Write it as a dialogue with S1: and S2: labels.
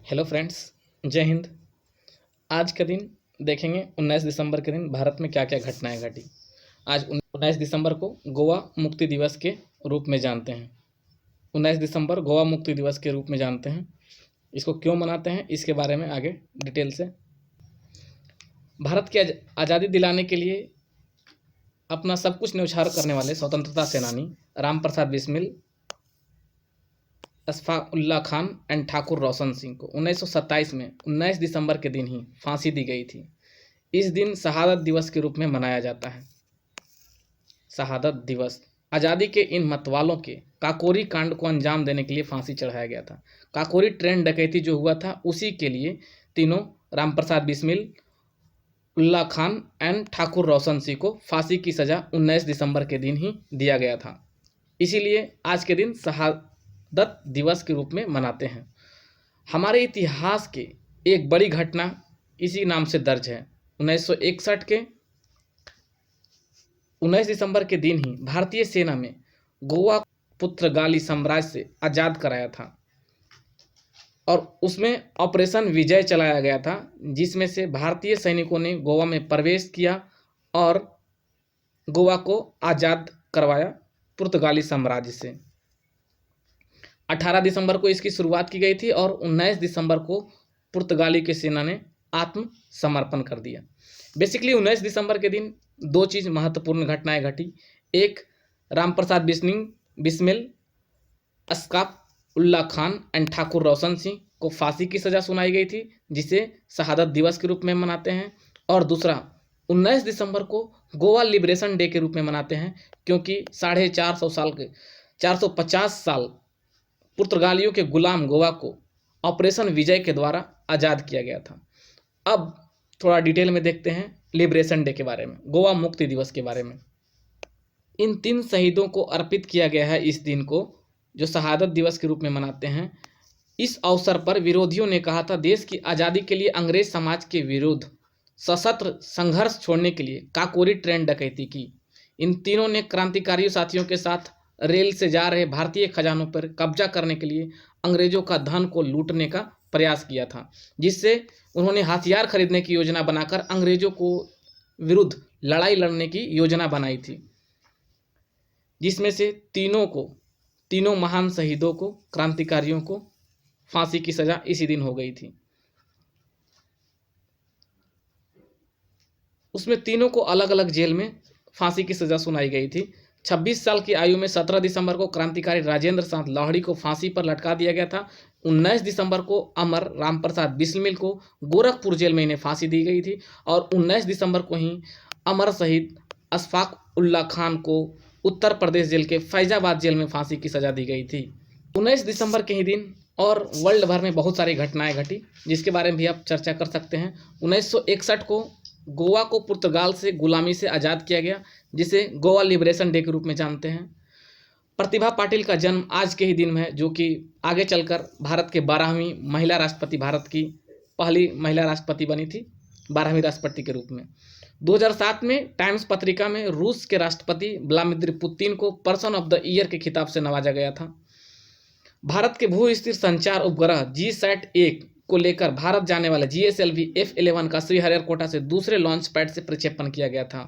S1: Hello friends, जय हिंद। आज का दिन देखेंगे 19 दिसंबर के दिन भारत में क्या क्या घटनाएं घटी। आज 19 दिसंबर को गोवा मुक्ति दिवस के रूप में जानते हैं। 19 दिसंबर गोवा मुक्ति दिवस के रूप में जानते हैं। इसको क्यों मनाते हैं इसके बारे में आगे डिटेल से। भारत की आज़ादी दिलाने के लिए अपना सब कुछ न्यौछावर करने वाले स्वतंत्रता सेनानी राम प्रसाद बिस्मिल, अशफाक उल्ला खान एंड ठाकुर रोशन सिंह को 1927 में 19 दिसंबर के दिन ही फांसी दी गई थी। इस दिन शहादत दिवस के रूप में मनाया जाता है। शहादत दिवस आज़ादी के इन मतवालों के काकोरी कांड को अंजाम देने के लिए फांसी चढ़ाया गया था। काकोरी ट्रेन डकैती जो हुआ था उसी के लिए तीनों राम प्रसाद बिस्मिल, उल्ला खान एंड ठाकुर रोशन सिंह को फांसी की सज़ा 19 दिसंबर के दिन ही दिया गया था। इसीलिए आज के दिन शहादत दिवस के रूप में मनाते हैं। हमारे इतिहास के एक बड़ी घटना इसी नाम से दर्ज है। 1961 के 19 दिसंबर के दिन ही भारतीय सेना में गोवा पुर्तगाली साम्राज्य से आज़ाद कराया था और उसमें ऑपरेशन विजय चलाया गया था, जिसमें से भारतीय सैनिकों ने गोवा में प्रवेश किया और गोवा को आज़ाद करवाया पुर्तगाली साम्राज्य से। 18 दिसंबर को इसकी शुरुआत की गई थी और 19 दिसंबर को पुर्तगाली की सेना ने आत्मसमर्पण कर दिया। बेसिकली 19 दिसंबर के दिन दो चीज़ महत्वपूर्ण घटनाएं घटी। एक, राम प्रसाद बिस्मिल, अशफाक उल्ला खान एंड ठाकुर रोशन सिंह को फांसी की सज़ा सुनाई गई थी, जिसे शहादत दिवस के रूप में मनाते हैं। और दूसरा, 19 दिसंबर को गोवा लिबरेशन डे के रूप में मनाते हैं, क्योंकि 450 साल के 450 साल पुर्तगालियों के गुलाम गोवा को ऑपरेशन विजय के द्वारा आज़ाद किया गया था। अब थोड़ा डिटेल में देखते हैं लिबरेशन डे के बारे में, गोवा मुक्ति दिवस के बारे में। इन तीन शहीदों को अर्पित किया गया है इस दिन को, जो शहादत दिवस के रूप में मनाते हैं। इस अवसर पर विरोधियों ने कहा था, देश की आज़ादी के लिए अंग्रेज समाज के विरुद्ध सशस्त्र संघर्ष छोड़ने के लिए काकोरी ट्रेन डकैती की। इन तीनों ने क्रांतिकारी साथियों के साथ रेल से जा रहे भारतीय खजानों पर कब्जा करने के लिए अंग्रेजों का धन को लूटने का प्रयास किया था, जिससे उन्होंने हथियार खरीदने की योजना बनाकर अंग्रेजों को विरुद्ध लड़ाई लड़ने की योजना बनाई थी, जिसमें से तीनों महान शहीदों को, क्रांतिकारियों को फांसी की सज़ा इसी दिन हो गई थी। उसमें तीनों को अलग अलग जेल में फांसी की सज़ा सुनाई गई थी। 26 साल की आयु में 17 दिसंबर को क्रांतिकारी राजेंद्र प्रसाद लाहिड़ी को फांसी पर लटका दिया गया था। 19 दिसंबर को अमर राम प्रसाद बिस्मिल को गोरखपुर जेल में इन्हें फांसी दी गई थी और 19 दिसंबर को ही अमर शहीद अशफाक उल्ला खान को उत्तर प्रदेश जेल के फैजाबाद जेल में फांसी की सज़ा दी गई थी। 19 दिसंबर के ही दिन और वर्ल्ड भर में बहुत सारी घटनाएं घटी, जिसके बारे में भी आप चर्चा कर सकते हैं। 1961 को गोवा को पुर्तगाल से गुलामी से आज़ाद किया गया, जिसे गोवा लिबरेशन डे के रूप में जानते हैं। प्रतिभा पाटिल का जन्म आज के ही दिन में है, जो कि आगे चलकर भारत के 12वीं महिला राष्ट्रपति, भारत की पहली महिला राष्ट्रपति बनी थी 12वीं राष्ट्रपति के रूप में। 2007 में टाइम्स पत्रिका में रूस के राष्ट्रपति व्लादिमीर पुतिन को पर्सन ऑफ द ईयर के खिताब से नवाजा गया था। भारत के भू स्थिर संचार उपग्रह GSAT-1 को लेकर भारत जाने वाला GSLV F-11 का श्रीहरिकोटा से दूसरे लॉन्च पैड से प्रक्षेपण किया गया था।